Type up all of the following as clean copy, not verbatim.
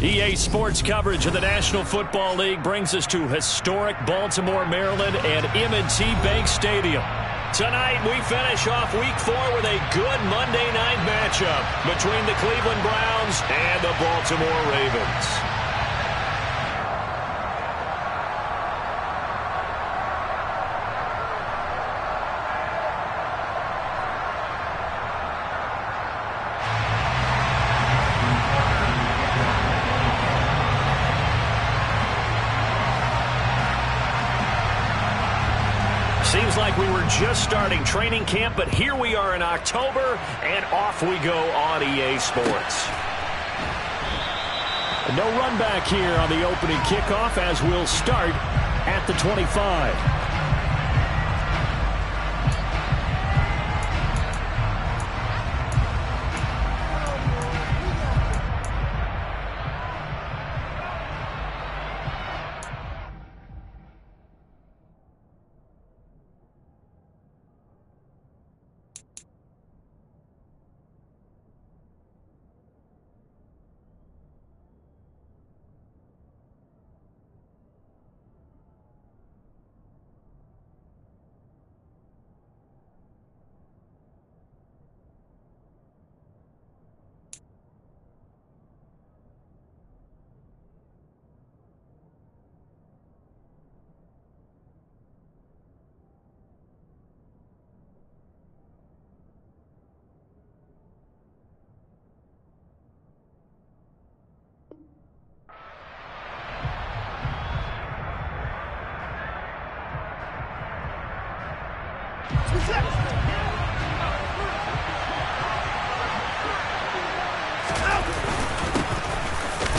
EA Sports coverage of the National Football League brings us to historic Baltimore, Maryland and M&T Bank Stadium. Tonight, we finish off Week 4 with a good Monday night matchup between the Cleveland Browns and the Baltimore Ravens. Seems like we were just starting training camp, but here we are in October, and off we go on EA Sports. No run back here on the opening kickoff as we'll start at the 25.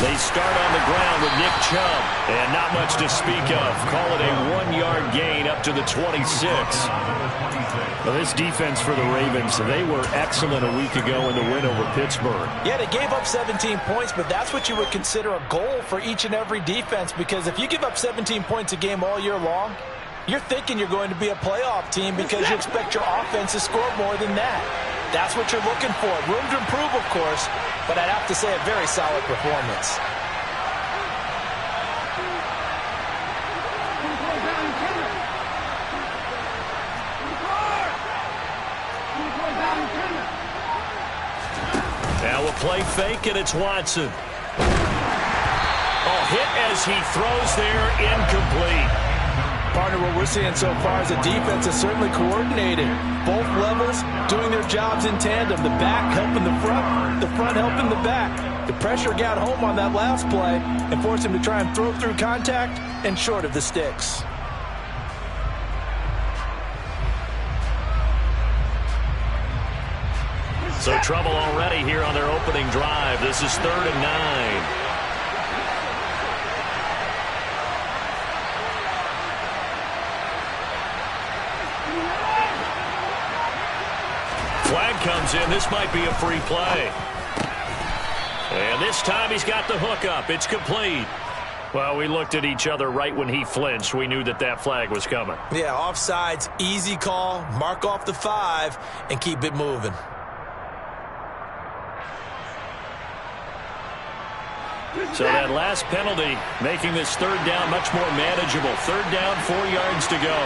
They start on the ground with Nick Chubb, and not much to speak of. Call it a 1-yard gain up to the 26. Well, this defense for the Ravens, they were excellent a week ago in the win over Pittsburgh. Yeah, they gave up 17 points, but that's what you would consider a goal for each and every defense, because if you give up 17 points a game all year long, you're thinking you're going to be a playoff team because you expect your offense to score more than that. That's what you're looking for. Room to improve, of course, but I'd have to say a very solid performance. Now a play fake, and it's Watson. Oh, hit as he throws there, incomplete. Partner, what we're seeing so far is the defense is certainly coordinated. Both levels doing their jobs in tandem. The back helping the front helping the back. The pressure got home on that last play and forced him to try and throw through contact and short of the sticks. So trouble already here on their opening drive. This is 3rd and 9. Flag comes in. This might be a free play. And this time he's got the hook up. It's complete. Well, we looked at each other right when he flinched. We knew that that flag was coming. Yeah, offsides, easy call. Mark off the 5 and keep it moving. So that last penalty making this 3rd down much more manageable. 3rd down, 4 yards to go.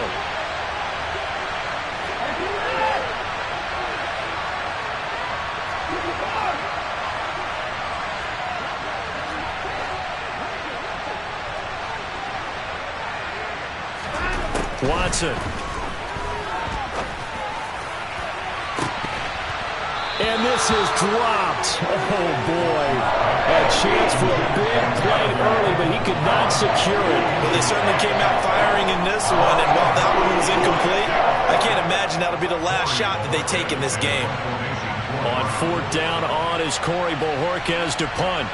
Watson. And this is dropped. Oh, boy. A chance for a big play early, but he could not secure it. Well, they certainly came out firing in this one, and while that one was incomplete, I can't imagine that'll be the last shot that they take in this game. On 4th down on is Corey Bojorquez to punt.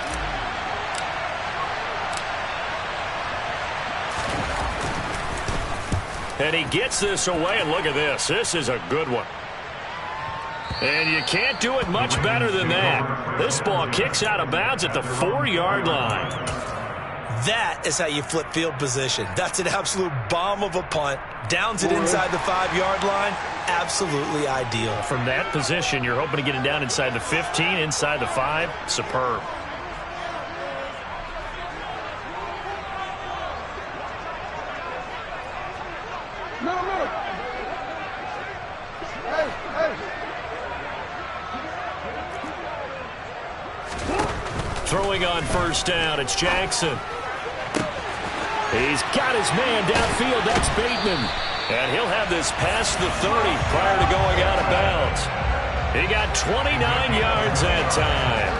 And he gets this away, and look at this. This is a good one. And you can't do it much better than that. This ball kicks out of bounds at the 4-yard line. That is how you flip field position. That's an absolute bomb of a punt. Downs it inside the 5-yard line. Absolutely ideal. From that position, you're hoping to get it down inside the 15, inside the 5. Superb. Throwing on first down, it's Jackson. He's got his man downfield. That's Bateman. And he'll have this past the 30 prior to going out of bounds. He got 29 yards that time.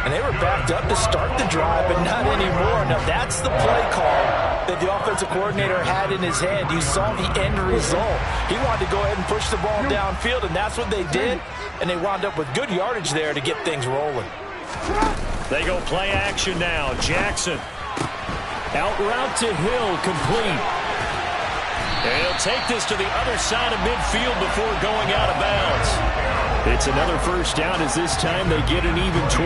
And they were backed up to start the drive, but not anymore. Now, that's the play call that the offensive coordinator had in his head. You saw the end result. He wanted to go ahead and push the ball downfield, and that's what they did. And they wound up with good yardage there to get things rolling. They go play action now. Jackson. Out route to Hill, complete. And he'll take this to the other side of midfield before going out of bounds. It's another first down as this time they get an even 20.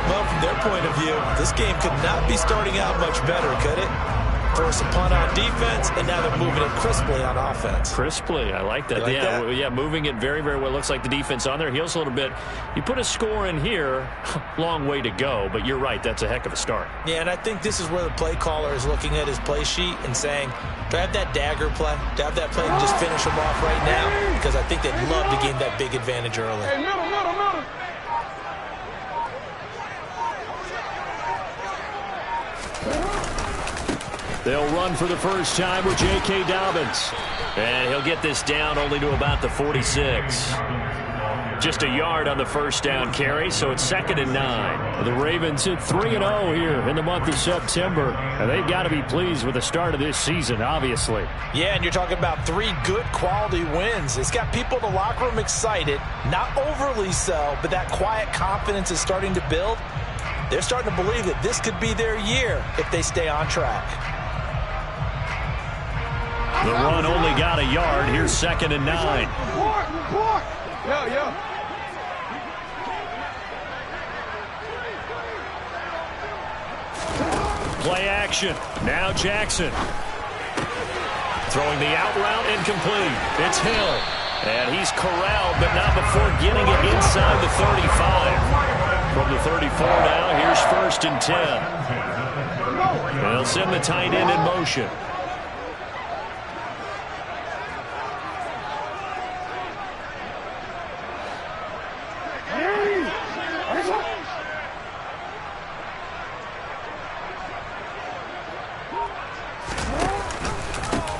Well, from their point of view, this game could not be starting out much better, could it? Force a punt on defense, and now they're moving it crisply on offense. Crisply, I like that. You like yeah, that? Yeah, moving it very, very well. Looks like the defense on their heels a little bit. You put a score in here, long way to go, but you're right, that's a heck of a start. Yeah, and I think this is where the play caller is looking at his play sheet and saying, do I have that dagger play? Do I have that play and just finish them off right now? Because I think they'd love to gain that big advantage early. Hey, middle. They'll run for the first time with J.K. Dobbins. And he'll get this down only to about the 46. Just a yard on the first down carry, so it's 2nd and 9. The Ravens hit 3-0 here in the month of September. And they've got to be pleased with the start of this season, obviously. Yeah, and you're talking about 3 good quality wins. It's got people in the locker room excited, not overly so, but that quiet confidence is starting to build. They're starting to believe that this could be their year if they stay on track. The run only got a yard. Here's 2nd and 9. Yeah. Play action. Now Jackson. Throwing the out route, incomplete. It's Hill. And he's corralled, but not before getting it inside the 35. From the 34 now, here's 1st and 10. And they'll send the tight end in motion.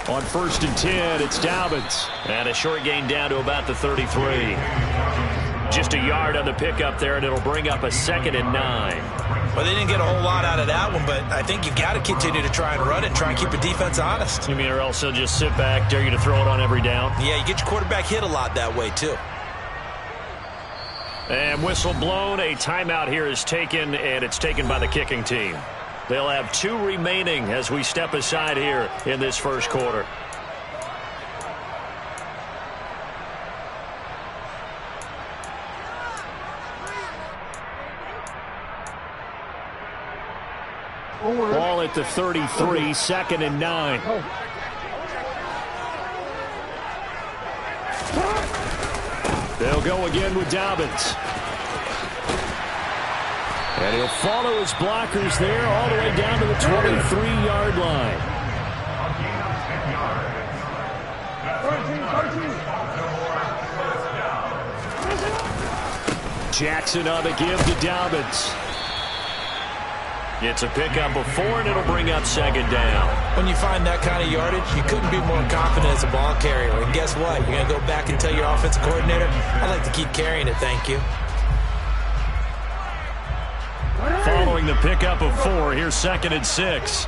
On 1st and 10, it's Dobbins. And a short gain down to about the 33. Just a yard on the pickup there, and it'll bring up a 2nd and 9. Well, they didn't get a whole lot out of that one, but I think you've got to continue to try and run it and try and keep the defense honest. You mean or else they'll just sit back, dare you to throw it on every down? Yeah, you get your quarterback hit a lot that way, too. And whistle blown. A timeout here is taken, and it's taken by the kicking team. They'll have 2 remaining as we step aside here in this first quarter. Ball at the 33, 2nd and 9. They'll go again with Dobbins. And he'll follow his blockers there all the way down to the 23-yard line. 13. Jackson on the give to Dobbins. It's a pickup of 4, and it'll bring up 2nd down. When you find that kind of yardage, you couldn't be more confident as a ball carrier. And guess what? You're going to go back and tell your offensive coordinator, I'd like to keep carrying it, thank you. Following the pickup of 4, here's 2nd and 6.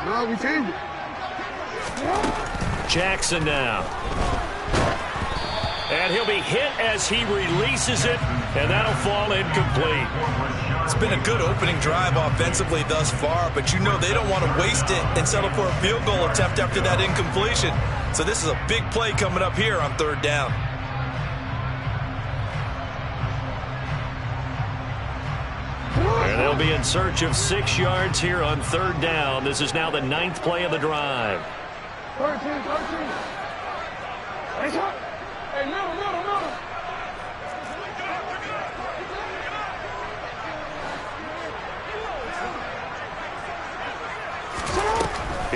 No, we changed it. Jackson now. And he'll be hit as he releases it, and that'll fall incomplete. It's been a good opening drive offensively thus far, but you know they don't want to waste it and settle for a field goal attempt after that incompletion. So this is a big play coming up here on 3rd down. And they'll be in search of 6 yards here on 3rd down. This is now the 9th play of the drive. 13. Hey, middle.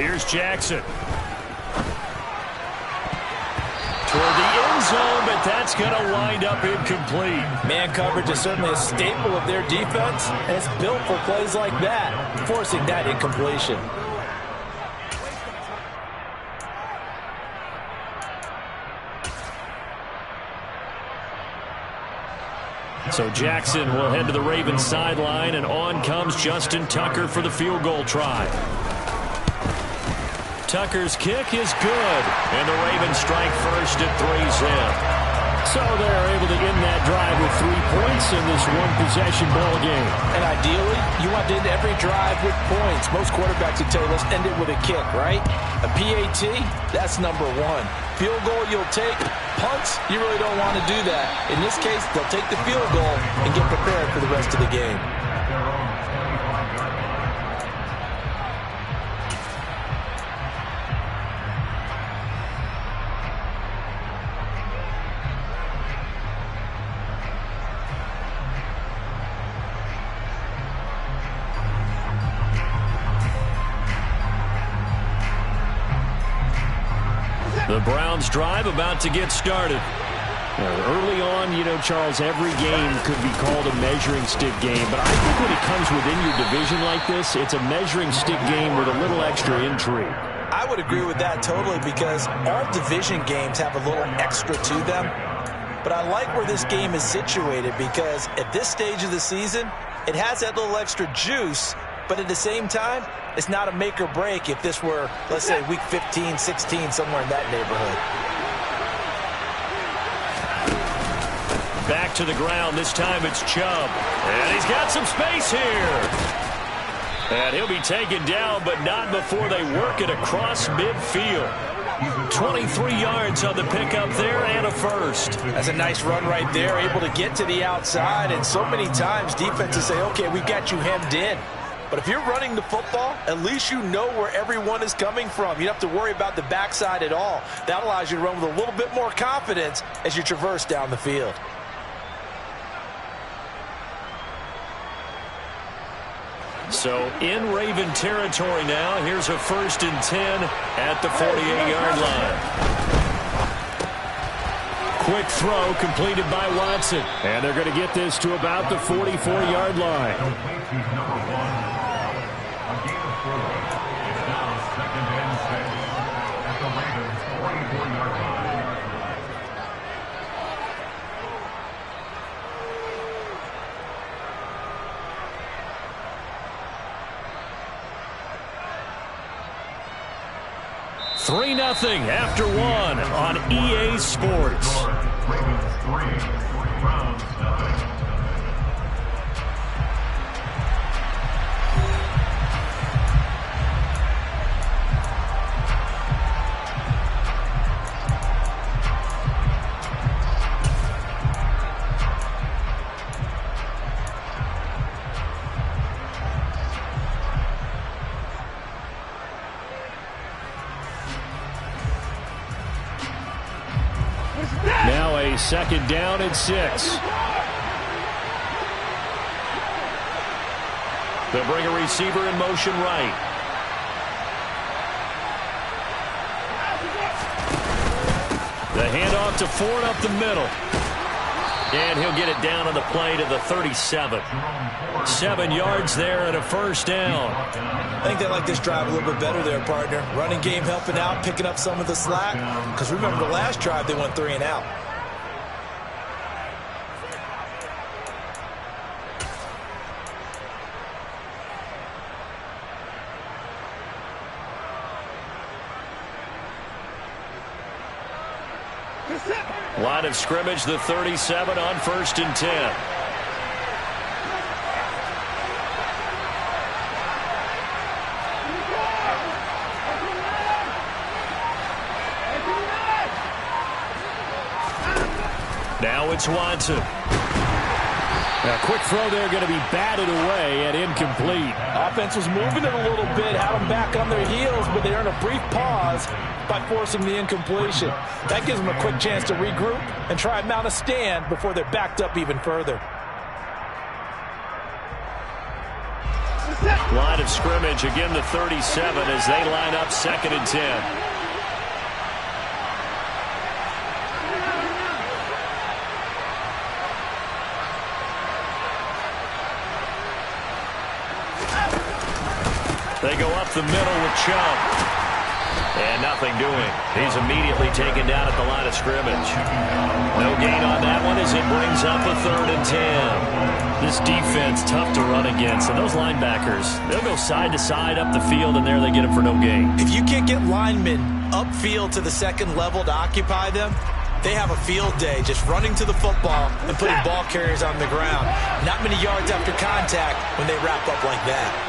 Here's Jackson. Toward the end zone, but that's going to wind up incomplete. Man coverage is certainly a staple of their defense, and it's built for plays like that, forcing that incompletion. So Jackson will head to the Ravens sideline, and on comes Justin Tucker for the field goal try. Tucker's kick is good, and the Ravens strike first at 3's in. So they're able to end that drive with 3 points in this one-possession ball game. And ideally, you want to end every drive with points. Most quarterbacks would tell you, let's end it with a kick, right? A PAT, that's number 1. Field goal you'll take. Punts, you really don't want to do that. In this case, they'll take the field goal and get prepared for the rest of the game. The Browns drive about to get started. Early on, you know, Charles, every game could be called a measuring stick game. But I think when it comes within your division like this, it's a measuring stick game with a little extra intrigue. I would agree with that totally because all division games have a little extra to them. But I like where this game is situated because at this stage of the season, it has that little extra juice. But at the same time, it's not a make or break if this were, let's say, week 15, 16, somewhere in that neighborhood. Back to the ground. This time it's Chubb. And he's got some space here. And he'll be taken down, but not before they work it across midfield. 23 yards on the pickup there and a first. That's a nice run right there, able to get to the outside. And so many times defenses say, okay, we've got you hemmed in. But if you're running the football, at least you know where everyone is coming from. You don't have to worry about the backside at all. That allows you to run with a little bit more confidence as you traverse down the field. So in Raven territory now, here's a 1st and 10 at the 48-yard line. Quick throw completed by Watson. And they're going to get this to about the 44-yard line. Three 0 after 1 on EA Sports. Now a 2nd down and 6. They'll bring a receiver in motion right. The handoff to Ford up the middle. And he'll get it down on the play to the 37. 7 yards there and a 1st down. I think they like this drive a little bit better there, partner. Running game helping out, picking up some of the slack. Because remember the last drive, they went 3 and out. Line of scrimmage, the 37 on 1st and 10. Now it's Watson. A quick throw there going to be batted away and incomplete. Offense was moving it a little bit, had them back on their heels, but they earned a brief pause by forcing the incompletion. That gives them a quick chance to regroup and try and mount a stand before they're backed up even further. Line of scrimmage, again the 37 as they line up 2nd and 10. They go up the middle with Chubb. And nothing doing. He's immediately taken down at the line of scrimmage. No gain on that one as it brings up a 3rd and 10. This defense tough to run against. And those linebackers, they'll go side to side up the field, and there they get them for no gain. If you can't get linemen upfield to the 2nd level to occupy them, they have a field day just running to the football and putting ball carriers on the ground. Not many yards after contact when they wrap up like that.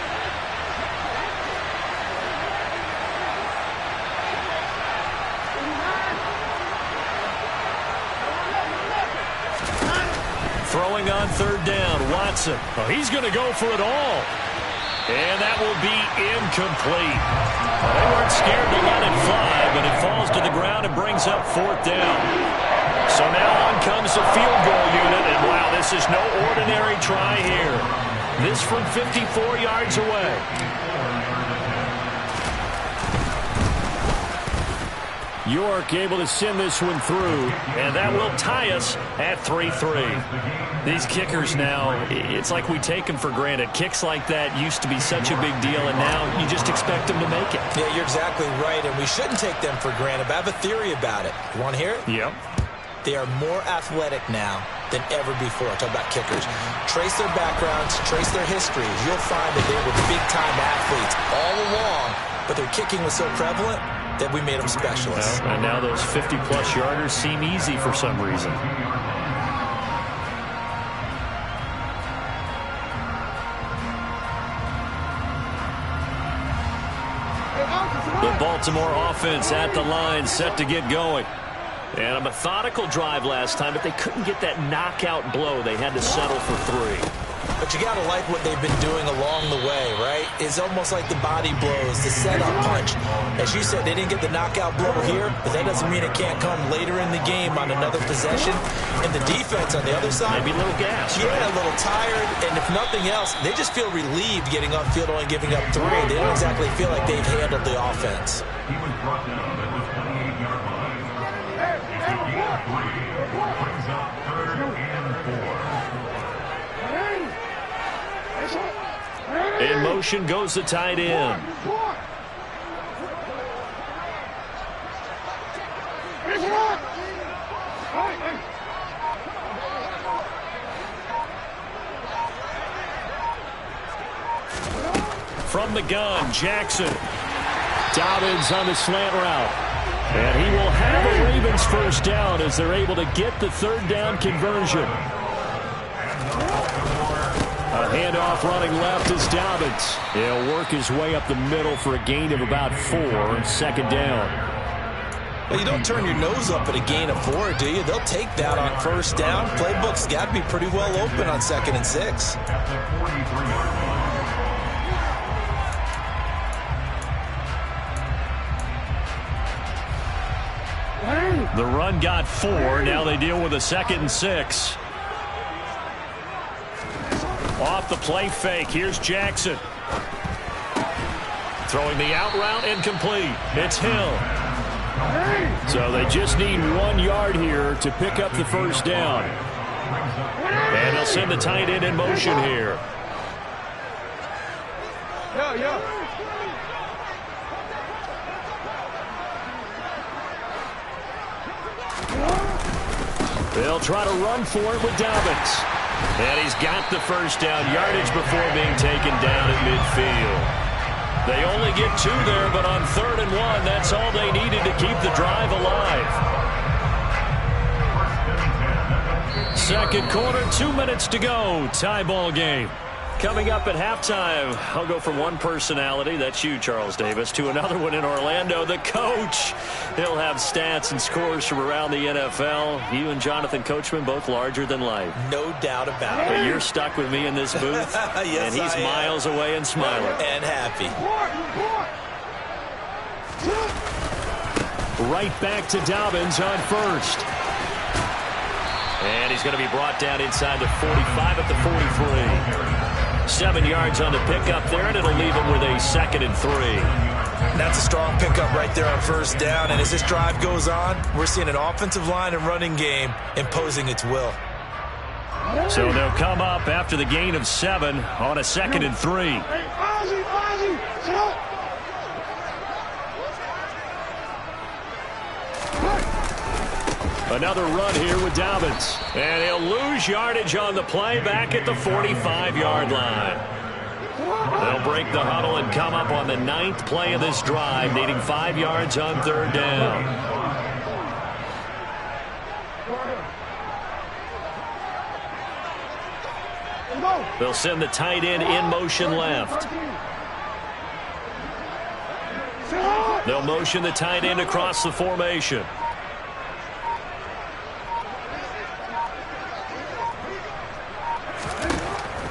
Throwing on 3rd down, Watson. Oh, he's going to go for it all. And that will be incomplete. Well, they weren't scared to let it fly, but it falls to the ground and brings up 4th down. So now on comes the field goal unit, and wow, this is no ordinary try here. This from 54 yards away. York able to send this one through, and that will tie us at 3-3. These kickers now, it's like we take them for granted. Kicks like that used to be such a big deal, and now you just expect them to make it. Yeah, you're exactly right, and we shouldn't take them for granted, but I have a theory about it. You want to hear it? Yep. They are more athletic now than ever before. I talk about kickers. Trace their backgrounds, trace their histories. You'll find that they were big-time athletes all along, but their kicking was so prevalent that we made them specialists. Well, and now those 50-plus yarders seem easy for some reason. The Baltimore offense at the line, set to get going. And a methodical drive last time, but they couldn't get that knockout blow. They had to settle for 3. But you got to like what they've been doing along the way, right? It's almost like the body blows, the setup punch. As you said, they didn't get the knockout blow here, but that doesn't mean it can't come later in the game on another possession. And the defense on the other side, maybe a little gas. Yeah, a little tired. And if nothing else, they just feel relieved getting upfield, only giving up 3. They don't exactly feel like they've handled the offense. He was brought down at the 28-yard line. Brings up 3rd and 4. In motion goes the tight end. From the gun, Jackson. Dobbins on the slant route. And he will have a Ravens 1st down as they're able to get the 3rd down conversion. A handoff running left is Dobbins. He'll work his way up the middle for a gain of about 4 on 2nd down. Well, you don't turn your nose up at a gain of 4, do you? They'll take that on 1st down. Playbook's got to be pretty well open on 2nd and 6. The run got 4. Now they deal with a 2nd and 6. Off the play fake. Here's Jackson. Throwing the out route incomplete. It's Hill. So they just need 1 yard here to pick up the 1st down. And they'll send the tight end in motion here. They'll try to run for it with Dobbins. And he's got the 1st down yardage before being taken down at midfield. They only get 2 there, but on 3rd and 1, that's all they needed to keep the drive alive. 2nd quarter, 2 minutes to go. Tie ball game. Coming up at halftime, I'll go from one personality, that's you, Charles Davis, to another one in Orlando, the coach. He'll have stats and scores from around the NFL. You and Jonathan Coachman, both larger than life. No doubt about it. But you're stuck with me in this booth, yes, and he's miles away and smiling. And happy. Right back to Dobbins on 1st. And he's going to be brought down inside the 45 at the 43. 7 yards on the pickup there, and it'll leave them with a 2nd and 3. That's a strong pickup right there on first down. And as this drive goes on, we're seeing an offensive line and running game imposing its will. So they'll come up after the gain of 7 on a 2nd and 3. Another run here with Dobbins. And he'll lose yardage on the play back at the 45-yard line. They'll break the huddle and come up on the 9th play of this drive, needing 5 yards on 3rd down. They'll send the tight end in motion left. They'll motion the tight end across the formation.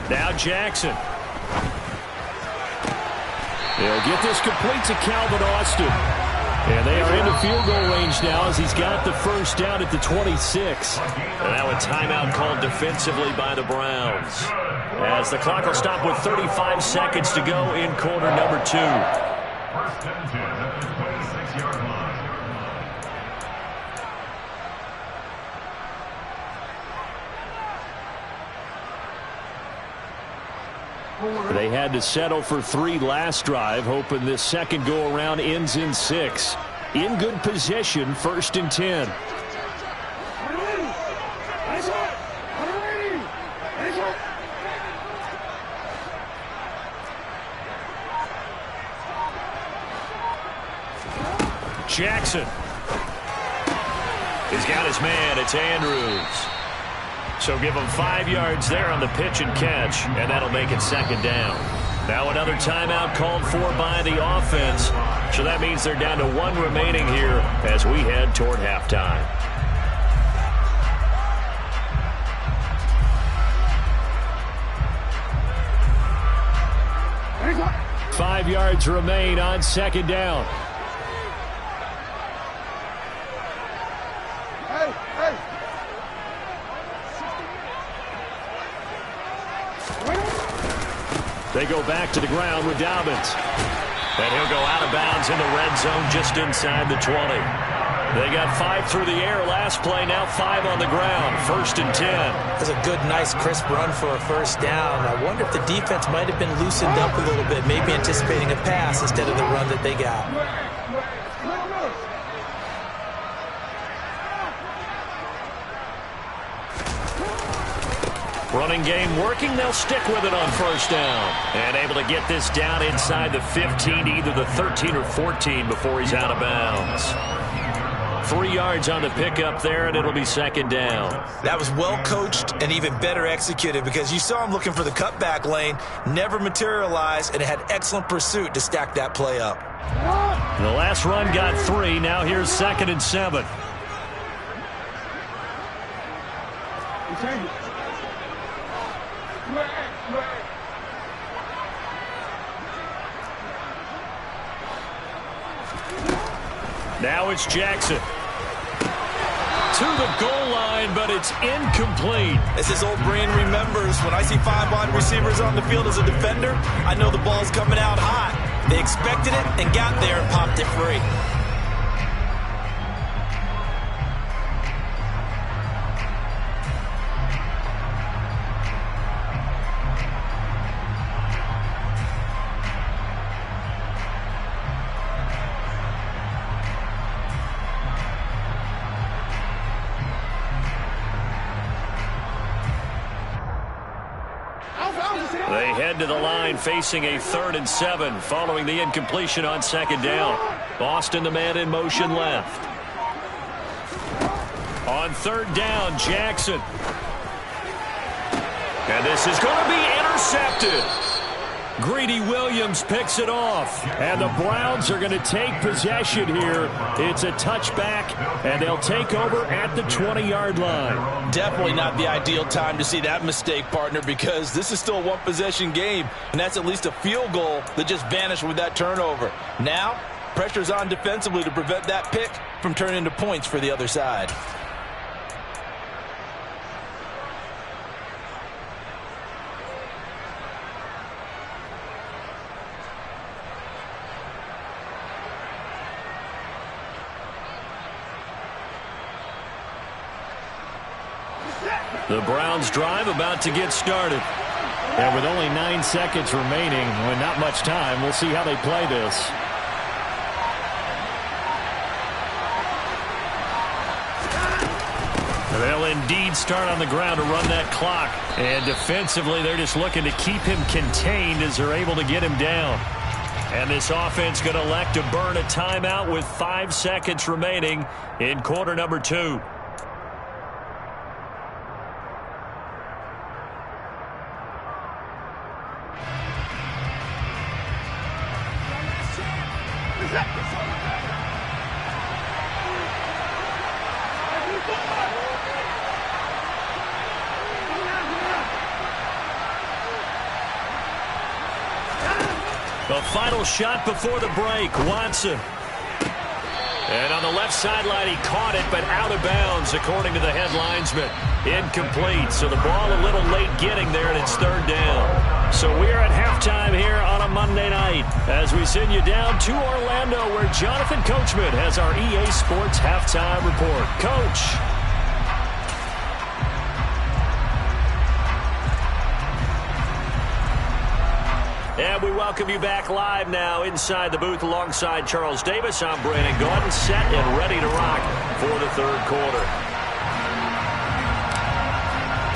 Now Jackson. They'll get this complete to Calvin Austin. And they are into field goal range now as he's got the first down at the 26. And now a timeout called defensively by the Browns. As the clock will stop with 35 seconds to go in quarter number 2. First and 10 at the 26-yard line. They had to settle for 3 last drive, hoping this second go-around ends in 6. In good position, 1st and 10. Jackson. He's got his man. It's Andrews. So give him 5 yards there on the pitch and catch, and that'll make it 2nd down. Now another timeout called for by the offense. So that means they're down to 1 remaining here as we head toward halftime. Five yards remain on 2nd down. They go back to the ground with Dobbins. And he'll go out of bounds in the red zone just inside the 20. They got 5 through the air last play, now 5 on the ground. 1st and 10. That's a good, nice, crisp run for a first down. I wonder if the defense might have been loosened up a little bit, maybe anticipating a pass instead of the run that they got. Running game working. They'll stick with it on first down. And able to get this down inside the 15, either the 13 or 14 before he's out of bounds. 3 yards on the pickup there, and it'll be 2nd down. That was well coached and even better executed because you saw him looking for the cutback lane, never materialized, and had excellent pursuit to stack that play up. The last run got 3. Now here's 2nd and 7. Now it's Jackson. To the goal line, but it's incomplete. As his old brain remembers, when I see 5 wide receivers on the field as a defender, I know the ball's coming out hot. They expected it and got there and popped it free. They head to the line facing a 3rd and 7 following the incompletion on 2nd down. Boston, the man in motion left. On 3rd down, Jackson. And this is going to be intercepted. Greedy Williams picks it off. And the Browns are going to take possession here. It's a touchback, and they'll take over at the 20-yard line. Definitely not the ideal time to see that mistake, partner, because this is still a one-possession game, and that's at least a field goal that just vanished with that turnover. Now, pressure's on defensively to prevent that pick from turning into points for the other side. The Browns drive about to get started. And with only 9 seconds remaining, with not much time, we'll see how they play this. They'll indeed start on the ground to run that clock. And defensively, they're just looking to keep him contained as they're able to get him down. And this offense going to elect to burn a timeout with 5 seconds remaining in quarter number 2. The final shot before the break, Watson. And on the left sideline, he caught it, but out of bounds, according to the head linesman. Incomplete, so the ball a little late getting there, and it's 3rd down. So we're at halftime here on a Monday night as we send you down to Orlando, where Jonathan Coachman has our EA Sports halftime report. Coach. And we welcome you back live now inside the booth alongside Charles Davis. I'm Brandon Gordon, set and ready to rock for the 3rd quarter.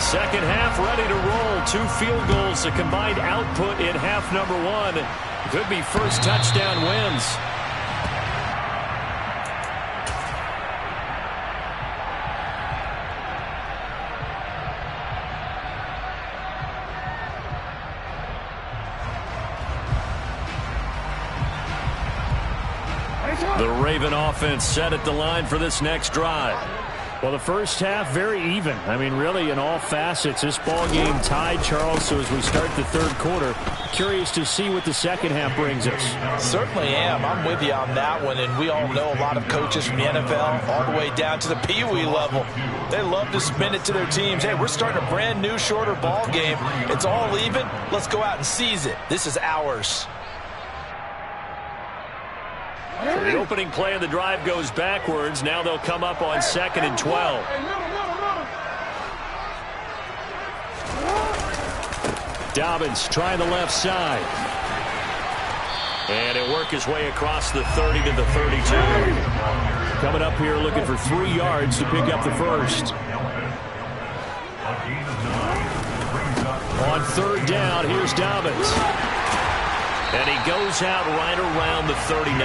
Second half ready to roll. 2 field goals, the combined output in half number 1. Could be first touchdown wins. The Raven offense set at the line for this next drive. Well, the first half, very even. I mean, really, in all facets, this ball game tied, Charles. So as we start the 3rd quarter, curious to see what the second half brings us. Certainly am. I'm with you on that one. And we all know a lot of coaches from the NFL all the way down to the Pee Wee level. They love to spin it to their teams. Hey, we're starting a brand new, shorter ball game. It's all even. Let's go out and seize it. This is ours. So the opening play of the drive goes backwards. Now they'll come up on 2nd and 12. Dobbins trying the left side. And he'll work his way across the 30 to the 32. Coming up here looking for 3 yards to pick up the first. On 3rd down, here's Dobbins. And he goes out right around the 39.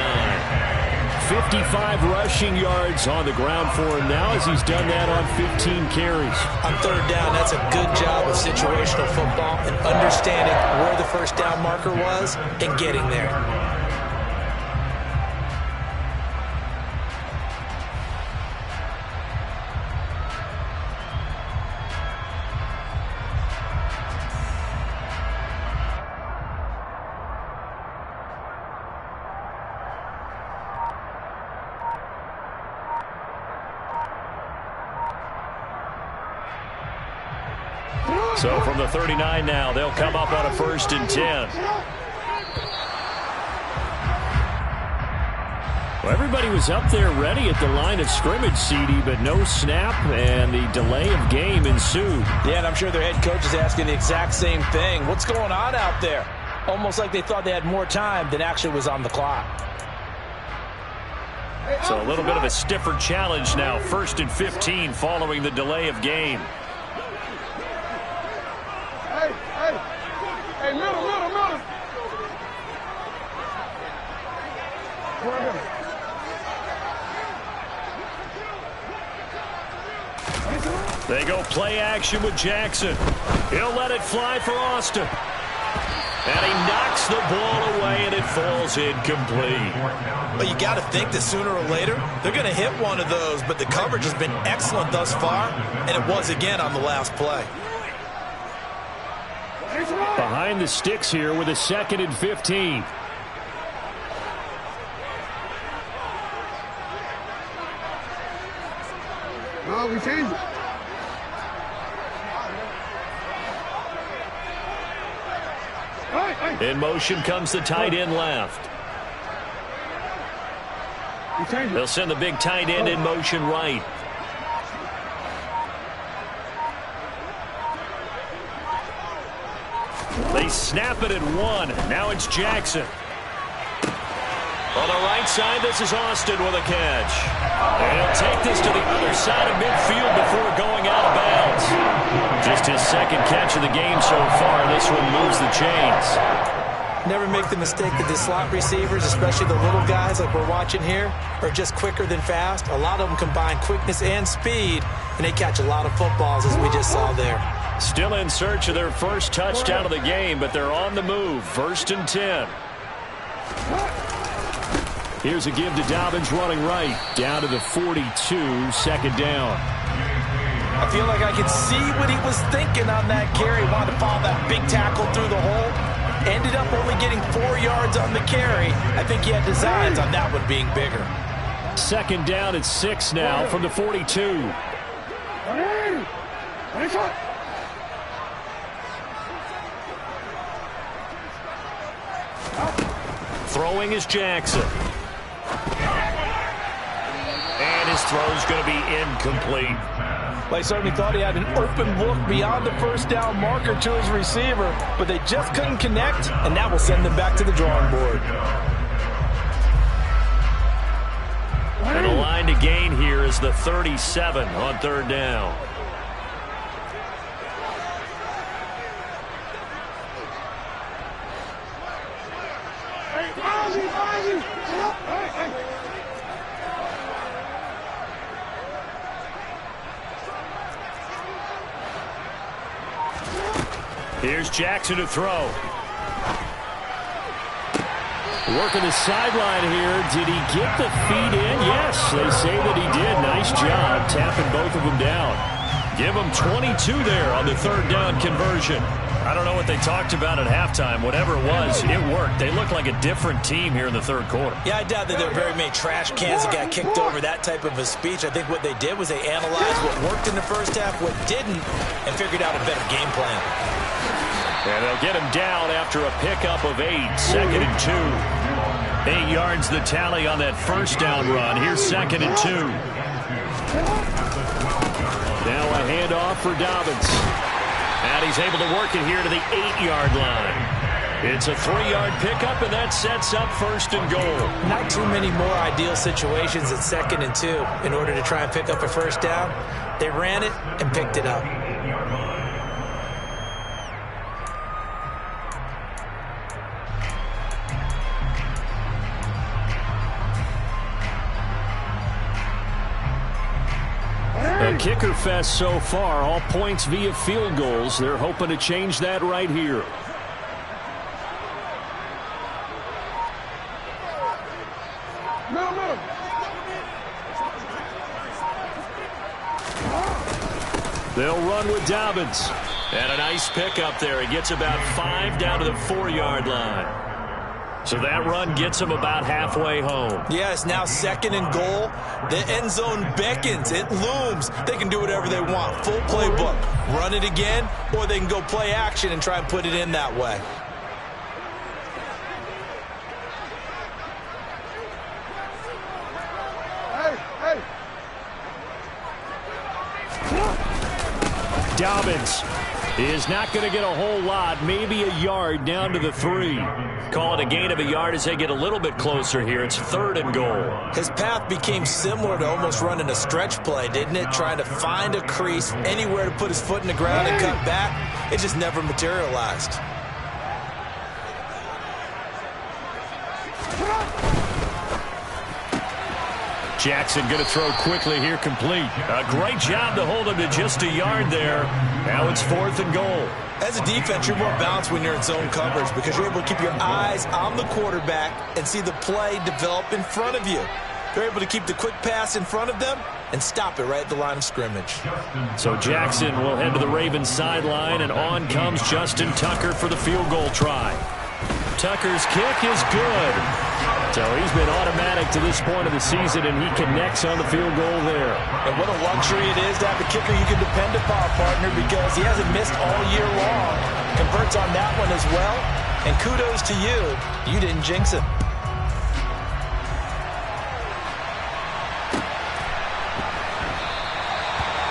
55 rushing yards on the ground for him now as he's done that on 15 carries. On 3rd down, that's a good job of situational football and understanding where the first down marker was and getting there. So from the 39 now, they'll come up on a 1st and 10. Well, everybody was up there ready at the line of scrimmage, CD, but no snap, and the delay of game ensued. Yeah, and I'm sure their head coach is asking the exact same thing. What's going on out there? Almost like they thought they had more time than actually was on the clock. So a little bit of a stiffer challenge now. 1st and 15 following the delay of game. Hey, middle. They go play action with Jackson. He'll let it fly for Austin. And he knocks the ball away, and it falls incomplete. But you got to think that sooner or later, they're going to hit one of those. But the coverage has been excellent thus far, and it was again on the last play. Behind the sticks here with a 2nd and 15. No, we changed it. In motion comes the tight end left. They'll send the big tight end in motion right. They snap it at 1. Now it's Jackson. On the right side, this is Austin with a catch. And he'll take this to the other side of midfield before going out of bounds. Just his second catch of the game so far. This one moves the chains. Never make the mistake that the slot receivers, especially the little guys like we're watching here, are just quicker than fast. A lot of them combine quickness and speed, and they catch a lot of footballs, as we just saw there. Still in search of their first touchdown of the game, but they're on the move. 1st and 10. Here's a give to Dobbins running right. Down to the 42, 2nd down. I feel like I could see what he was thinking on that carry. Wanted to follow that big tackle through the hole. Ended up only getting 4 yards on the carry. I think he had designs on that one being bigger. 2nd down at 6 now from the 42. Throwing is Jackson. And his throw's going to be incomplete. They certainly thought he had an open look beyond the first down marker to his receiver, but they just couldn't connect, and that will send them back to the drawing board. And the line to gain here is the 37 on 3rd down. Here's Jackson to throw. Working the sideline here. Did he get the feet in? Yes, they say that he did. Nice job tapping both of them down. Give them 22 there on the 3rd down conversion. I don't know what they talked about at halftime. Whatever it was, it worked. They look like a different team here in the 3rd quarter. Yeah, I doubt that there were very many trash cans that got kicked over that type of a speech. I think what they did was they analyzed what worked in the first half, what didn't, and figured out a better game plan. And they'll get him down after a pickup of 8. 2nd and 2. 8 yards the tally on that first down run. Here's 2nd and 2. Now a handoff for Dobbins. And he's able to work it here to the 8-yard line. It's a 3-yard pickup, and that sets up 1st and goal. Not too many more ideal situations at 2nd and 2 in order to try and pick up a first down. They ran it and picked it up. A kicker fest so far, all points via field goals. They're hoping to change that right here. They'll run with Dobbins. And a nice pickup there. He gets about 5 down to the 4-yard line. So that run gets him about halfway home. Yes, now 2nd and goal. The end zone beckons. It looms. They can do whatever they want. Full playbook. Run it again, or they can go play action and try and put it in that way. Dobbins is not going to get a whole lot, maybe a yard down to the 3. Call it a gain of a yard as they get a little bit closer here. It's 3rd and goal. His path became similar to almost running a stretch play, didn't it? Trying to find a crease, anywhere to put his foot in the ground and cut back. It just never materialized. Jackson going to throw quickly here, complete. A great job to hold him to just a yard there. Now it's 4th and goal. As a defense, you're more balanced when you're in zone coverage because you're able to keep your eyes on the quarterback and see the play develop in front of you. They're able to keep the quick pass in front of them and stop it right at the line of scrimmage. So Jackson will head to the Ravens sideline, and on comes Justin Tucker for the field goal try. Tucker's kick is good. So he's been automatic to this point of the season, and he connects on the field goal there. And what a luxury it is to have a kicker you can depend upon, partner, because he hasn't missed all year long. Converts on that one as well. And kudos to you. You didn't jinx it.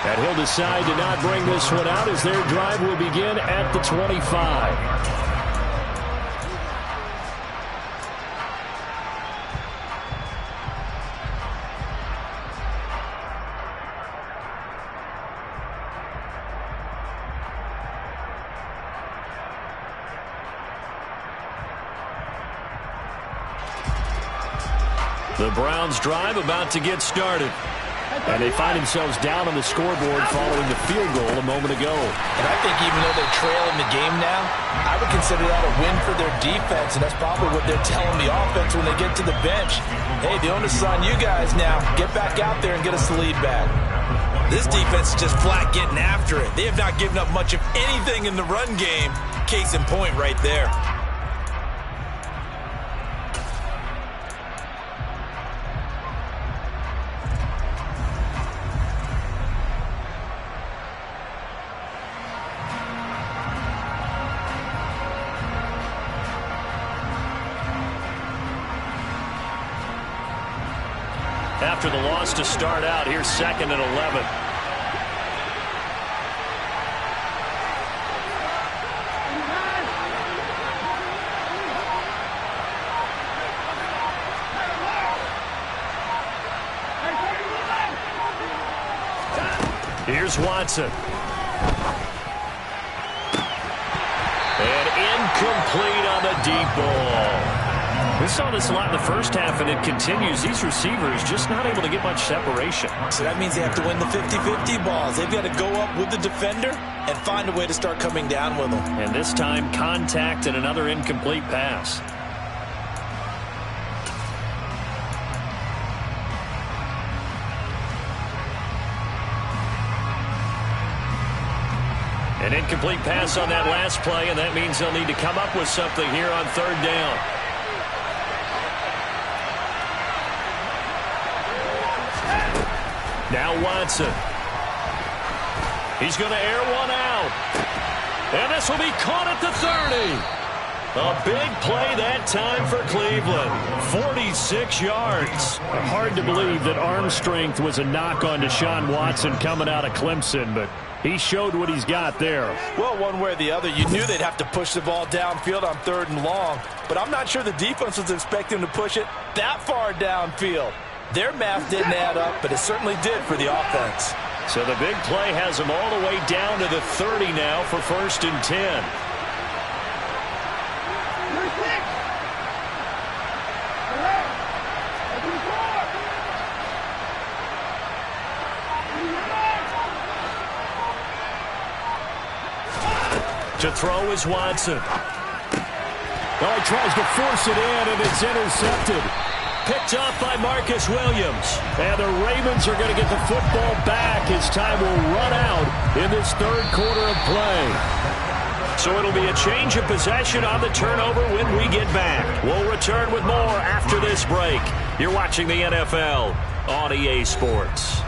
And he'll decide to not bring this one out as their drive will begin at the 25. The Browns drive about to get started. And they find themselves down on the scoreboard following the field goal a moment ago. And I think even though they're trailing the game now, I would consider that a win for their defense, and that's probably what they're telling the offense when they get to the bench. Hey, the onus is on you guys now. Get back out there and get us the lead back. This defense is just flat getting after it. They have not given up much of anything in the run game. Case in point right there. After the loss to start out, here's 2nd and 11. Here's Watson. And incomplete on the deep ball. We saw this a lot in the first half, and it continues. These receivers just not able to get much separation. So that means they have to win the 50-50 balls. They've got to go up with the defender and find a way to start coming down with them. And this time, contact and another incomplete pass. An incomplete pass on that last play, and that means they'll need to come up with something here on 3rd down. Now Watson. He's going to air one out. And this will be caught at the 30. A big play that time for Cleveland. 46 yards. Hard to believe that arm strength was a knock on Deshaun Watson coming out of Clemson, but he showed what he's got there. Well, one way or the other, you knew they'd have to push the ball downfield on 3rd and long, but I'm not sure the defense was expecting to push it that far downfield. Their math didn't add up, but it certainly did for the offense. So the big play has them all the way down to the 30 now for 1st and 10. To throw is Watson. Oh, he tries to force it in, and it's intercepted. Picked off by Marcus Williams. And the Ravens are going to get the football back as time will run out in this 3rd quarter of play. So it'll be a change of possession on the turnover when we get back. We'll return with more after this break. You're watching the NFL on EA Sports.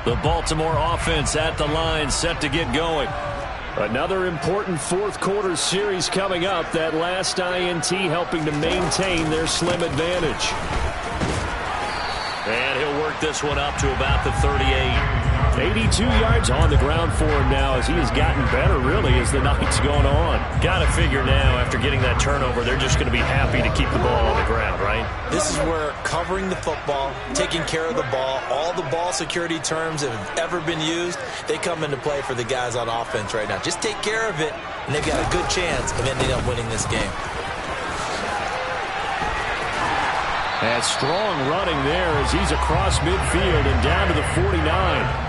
The Baltimore offense at the line, set to get going. Another important 4th quarter series coming up. That last INT helping to maintain their slim advantage. And he'll work this one up to about the 38. 82 yards on the ground for him now as he has gotten better, really, as the night's gone on. Got to figure now, after getting that turnover, they're just going to be happy to keep the ball on the ground, right? This is where covering the football, taking care of the ball, all the ball security terms that have ever been used, they come into play for the guys on offense right now. Just take care of it, and they've got a good chance of ending up winning this game. And strong running there as he's across midfield and down to the 49.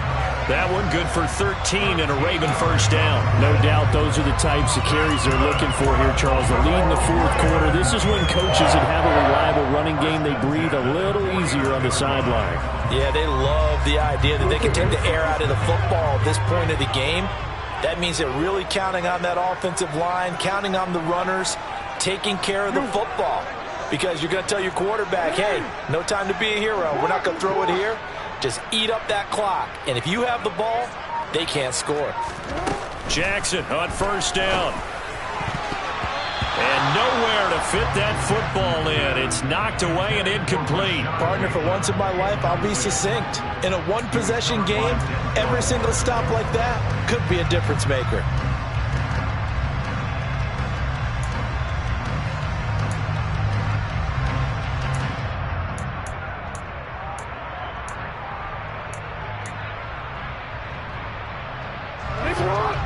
That one good for 13 and a Raven first down. No doubt those are the types of carries they're looking for here, Charles. The lead in the 4th quarter. This is when coaches that have a reliable running game, they breathe a little easier on the sideline. Yeah, they love the idea that they can take the air out of the football at this point of the game. That means they're really counting on that offensive line, counting on the runners, taking care of the football. Because you're going to tell your quarterback, hey, no time to be a hero. We're not going to throw it here. Just eat up that clock. And if you have the ball, they can't score. Jackson on first down. And nowhere to fit that football in. It's knocked away and incomplete. Partner, for once in my life, I'll be succinct. In a one-possession game, every single stop like that could be a difference maker.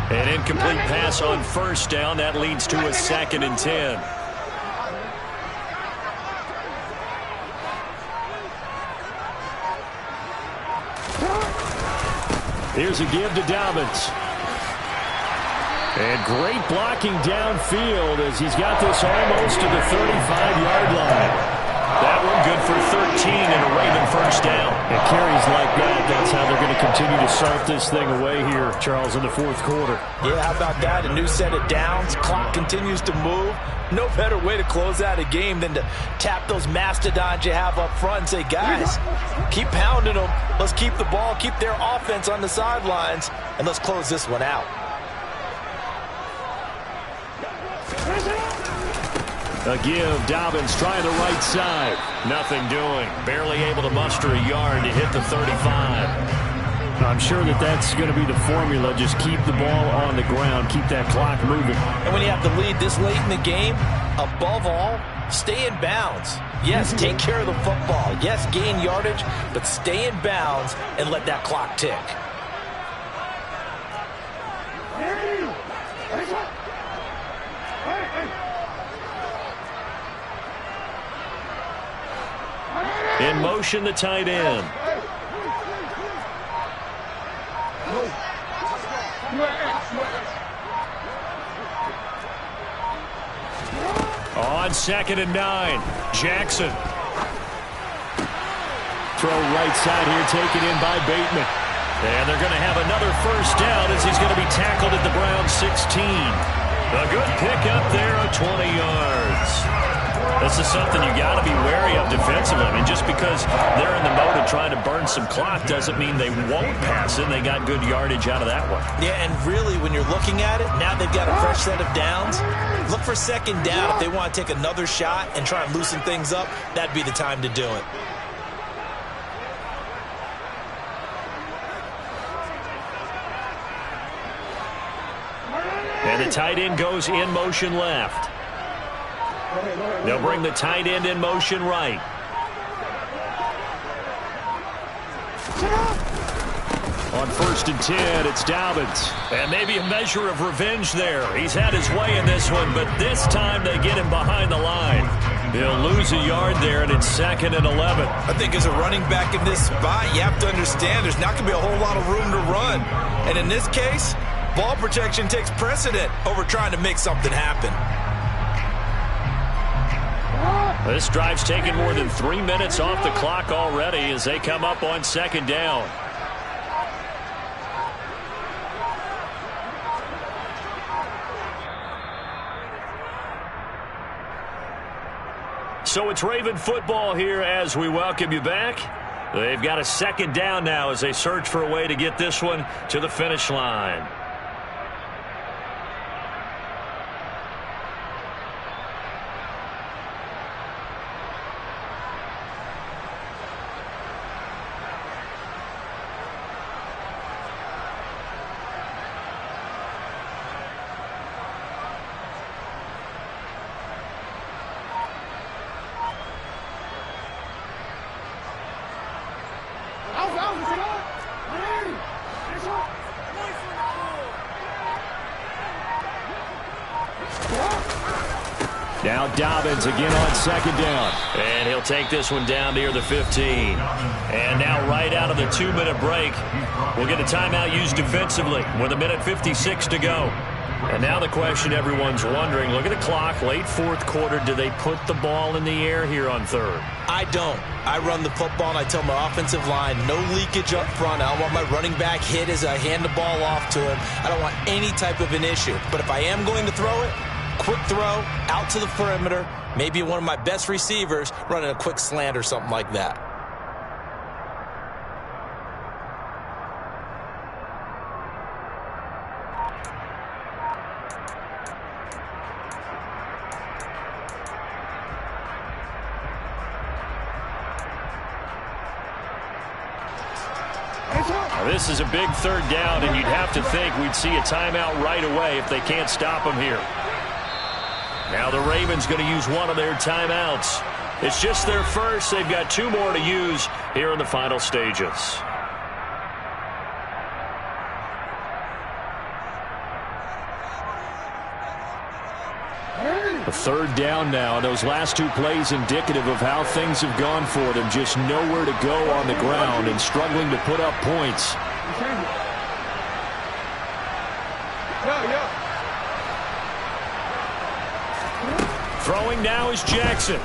An incomplete pass on first down. That leads to a 2nd and 10. Here's a give to Dobbins. And great blocking downfield as he's got this almost to the 35-yard line. That one good for 13 and a Raven first down. And carries like that, that's how they're going to continue to start this thing away here, Charles, in the fourth quarter. Yeah, how about that? A new set of downs. Clock continues to move. No better way to close out a game than to tap those mastodons you have up front and say, guys, keep pounding them. Let's keep the ball, keep their offense on the sidelines, and let's close this one out. A give, Dobbins trying the right side. Nothing doing. Barely able to muster a yard to hit the 35. I'm sure that's going to be the formula. Just keep the ball on the ground. Keep that clock moving. And when you have the lead this late in the game, above all, stay in bounds. Yes, take care of the football. Yes, gain yardage, but stay in bounds and let that clock tick. In motion, the tight end. On 2nd and 9, Jackson. Throw right side here, taken in by Bateman. And they're going to have another first down as he's going to be tackled at the Browns 16. A good pickup there of 20 yards. This is something you got to be wary of defensively. I mean, just because they're in the mode of trying to burn some clock doesn't mean they won't pass it. They got good yardage out of that one. Yeah, and really, when you're looking at it, now they've got a fresh set of downs. Look for 2nd down. If they want to take another shot and try and loosen things up, that'd be the time to do it. And the tight end goes in motion left. They'll bring the tight end in motion right. On 1st and 10, it's Dobbins. And maybe a measure of revenge there. He's had his way in this one, but this time they get him behind the line. He'll lose a yard there, and it's 2nd and 11. I think as a running back in this spot, you have to understand there's not going to be a whole lot of room to run. And in this case, ball protection takes precedent over trying to make something happen. This drive's taken more than 3 minutes off the clock already as they come up on 2nd down. So it's Raven football here as we welcome you back. They've got a 2nd down now as they search for a way to get this one to the finish line. Now Dobbins again on 2nd down. And he'll take this one down near the 15. And now right out of the 2-minute break, we'll get a timeout used defensively with 1:56 to go. And now the question everyone's wondering, look at the clock, late fourth quarter, do they put the ball in the air here on third? I don't. I run the football and I tell my offensive line, no leakage up front. I don't want my running back hit as I hand the ball off to him. I don't want any type of an issue. But if I am going to throw it, quick throw, out to the perimeter, maybe one of my best receivers running a quick slant or something like that. This is a big third down, and you'd have to think we'd see a timeout right away if they can't stop them here. Now the Ravens going to use one of their timeouts. It's just their first. They've got 2 more to use here in the final stages. A third down now. Those last 2 plays indicative of how things have gone for them. Just nowhere to go on the ground and struggling to put up points. Throwing now is Jackson.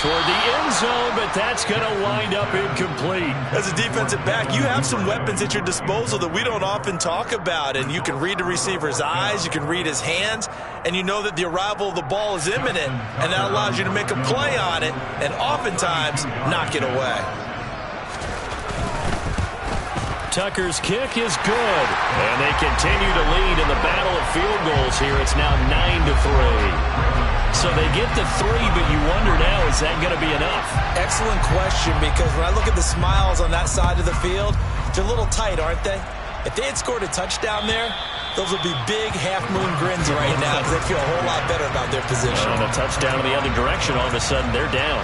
Toward the end zone, but that's going to wind up incomplete. As a defensive back, you have some weapons at your disposal that we don't often talk about, and you can read the receiver's eyes, you can read his hands, and you know that the arrival of the ball is imminent, and that allows you to make a play on it and oftentimes knock it away. Tucker's kick is good, and they continue to lead in the battle of field goals here. It's now 9-3. So they get the 3, but you wonder now, is that going to be enough? Excellent question, because when I look at the smiles on that side of the field, they're a little tight, aren't they? If they had scored a touchdown there, those would be big half-moon grins right now because they feel a whole lot better about their position. And a touchdown in the other direction, all of a sudden they're down.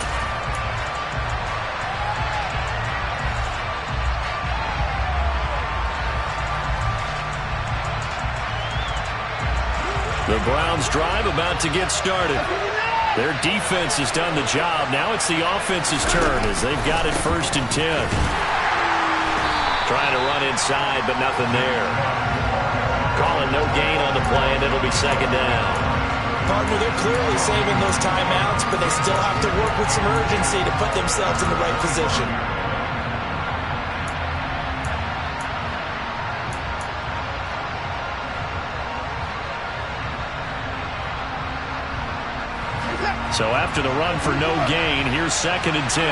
The Browns drive about to get started. Their defense has done the job. Now it's the offense's turn as they've got it 1st and 10. Trying to run inside, but nothing there. Calling no gain on the play, and it'll be 2nd down. Partner, they're clearly saving those timeouts, but they still have to work with some urgency to put themselves in the right position. So after the run for no gain, here's 2nd and 10.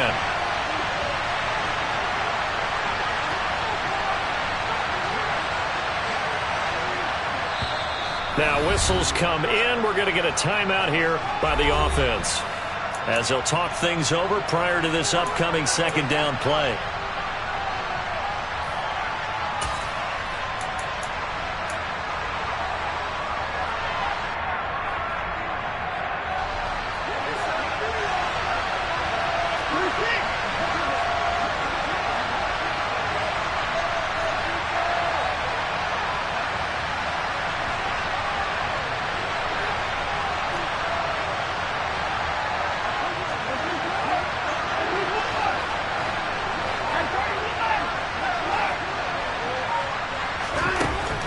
Now whistles come in. We're going to get a timeout here by the offense as they'll talk things over prior to this upcoming 2nd down play.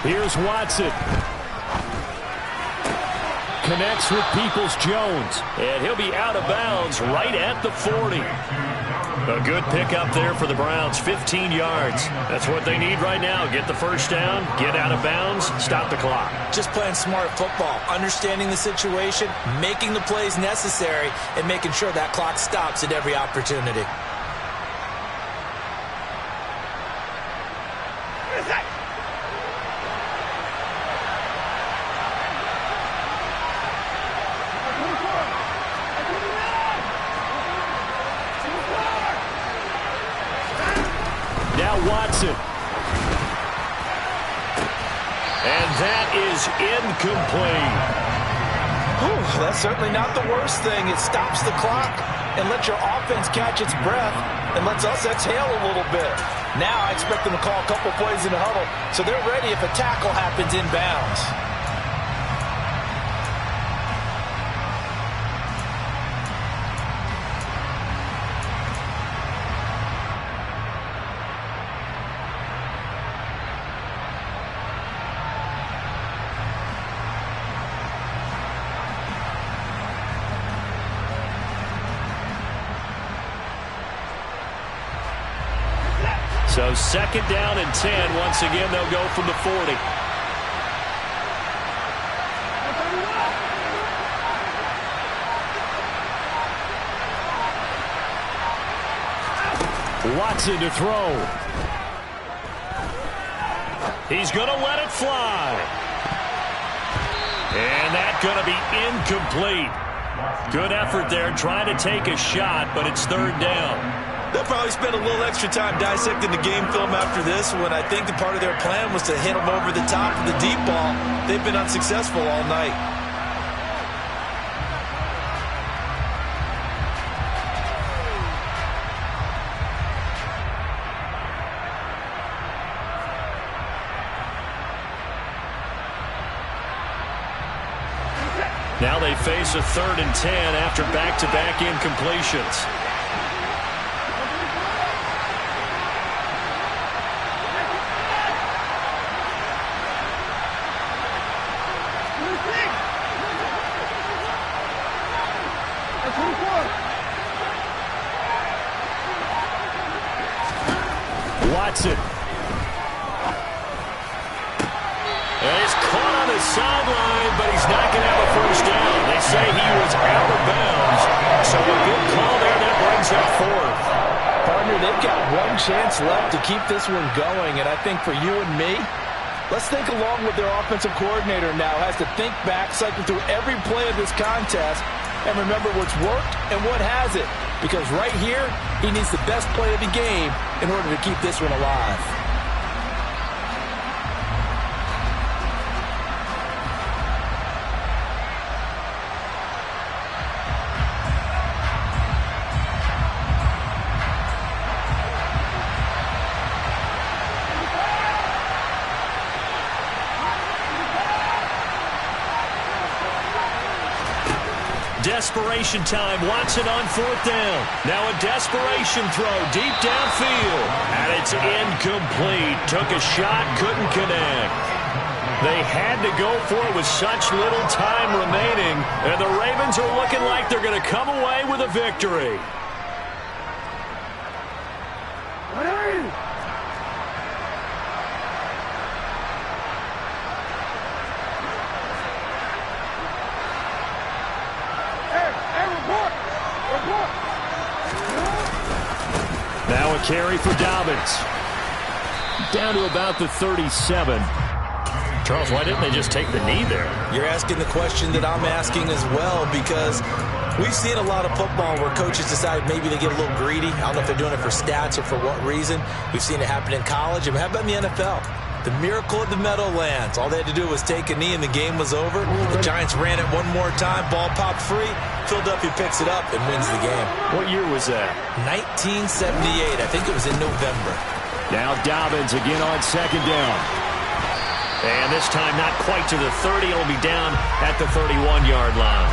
Here's Watson. Connects with Peoples-Jones. And he'll be out of bounds right at the 40. A good pickup there for the Browns, 15 yards. That's what they need right now. Get the 1st down, get out of bounds, stop the clock. Just playing smart football, understanding the situation, making the plays necessary, and making sure that clock stops at every opportunity. Watson. And that is incomplete. Whew, that's certainly not the worst thing. It stops the clock and lets your offense catch its breath and lets us exhale a little bit. Now I expect them to call a couple plays in the huddle so they're ready if a tackle happens inbounds. So 2nd down and 10. Once again, they'll go from the 40. Watson to throw. He's going to let it fly. And that's going to be incomplete. Good effort there trying to take a shot, but it's 3rd down. They'll probably spend a little extra time dissecting the game film after this one. I think the part of their plan was to hit them over the top of the deep ball. They've been unsuccessful all night. Now they face a 3rd and 10 after back-to-back incompletions. Watson. And he's caught on the sideline, but he's not going to have a first down. They say he was out of bounds. So a good call there that brings up 4th. Partner, they've got one chance left to keep this one going. And I think for you and me, let's think along with their offensive coordinator now. Has to think back, cycle through every play of this contest, and remember what's worked and what hasn't. Because right here, he needs the best play of the game in order to keep this one alive. Desperation time. Watson on 4th down. Now a desperation throw deep downfield. And it's incomplete. Took a shot, couldn't connect. They had to go for it with such little time remaining. And the Ravens are looking like they're going to come away with a victory. Now a carry for Dobbins. Down to about the 37. Charles, why didn't they just take the knee there? You're asking the question that I'm asking as well, because we've seen a lot of football where coaches decide maybe they get a little greedy. I don't know if they're doing it for stats or for what reason. We've seen it happen in college. And how about in the NFL? The miracle of the Meadowlands. All they had to do was take a knee and the game was over. The Giants ran it one more time. Ball popped free. Philadelphia picks it up and wins the game. What year was that? 1978. I think it was in November. Now Dobbins again on 2nd down. And this time not quite to the 30. It'll be down at the 31-yard line.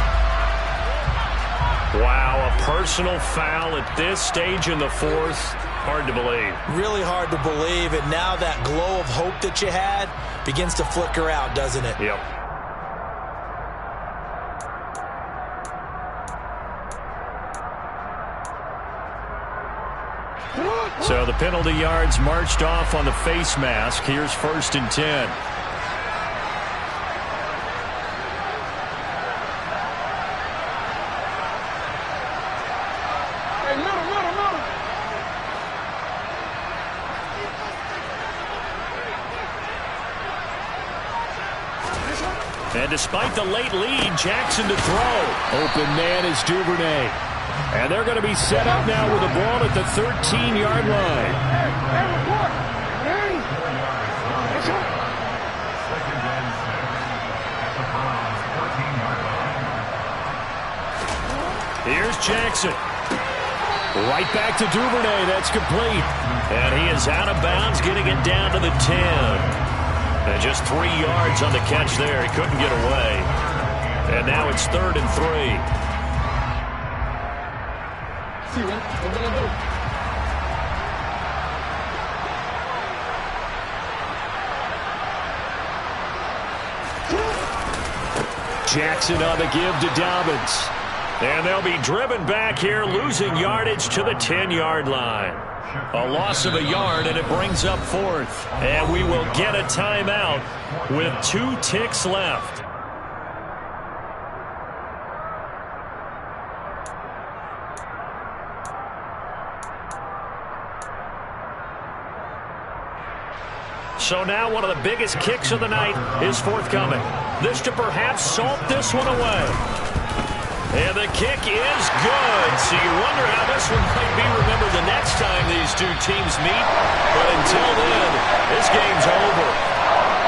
Wow, a personal foul at this stage in the 4th. Hard to believe. Really hard to believe. And now that glow of hope that you had begins to flicker out, doesn't it? Yep. So the penalty yards marched off on the face mask. Here's 1st and 10. And despite the late lead, Jackson to throw. Open man is Duvernay. And they're going to be set up now with the ball at the 13-yard line. Here's Jackson. Right back to Duvernay. That's complete. And he is out of bounds, getting it down to the 10. And just 3 yards on the catch there. He couldn't get away. And now it's 3rd and 3. Jackson on the give to Dobbins. And they'll be driven back here, losing yardage to the 10-yard line. A loss of a yard, and it brings up fourth. And we will get a timeout with 2 ticks left. So now one of the biggest kicks of the night is forthcoming. This to perhaps salt this one away. And the kick is good. So you wonder how this one might be remembered the next time these two teams meet. But until then, this game's over.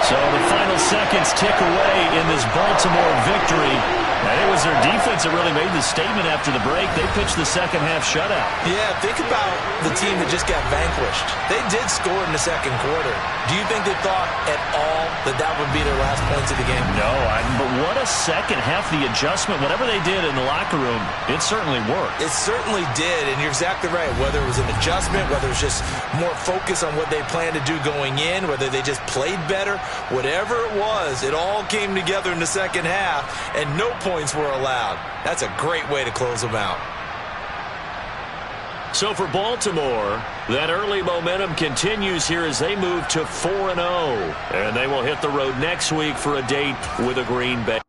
So the final seconds tick away in this Baltimore victory. And it was their defense that really made the statement after the break. They pitched the second half shutout. Yeah, think about the team that just got vanquished. They did score in the second quarter. Do you think they thought at all that that would be their last points of the game? No, but what a second half. The adjustment, whatever they did in the locker room, it certainly worked. It certainly did, and you're exactly right. Whether it was an adjustment, whether it was just more focus on what they planned to do going in, whether they just played better, whatever it was, it all came together in the second half, and no points were allowed. That's a great way to close them out. So for Baltimore, that early momentum continues here as they move to 4-0. And they will hit the road next week for a date with the Green Bay.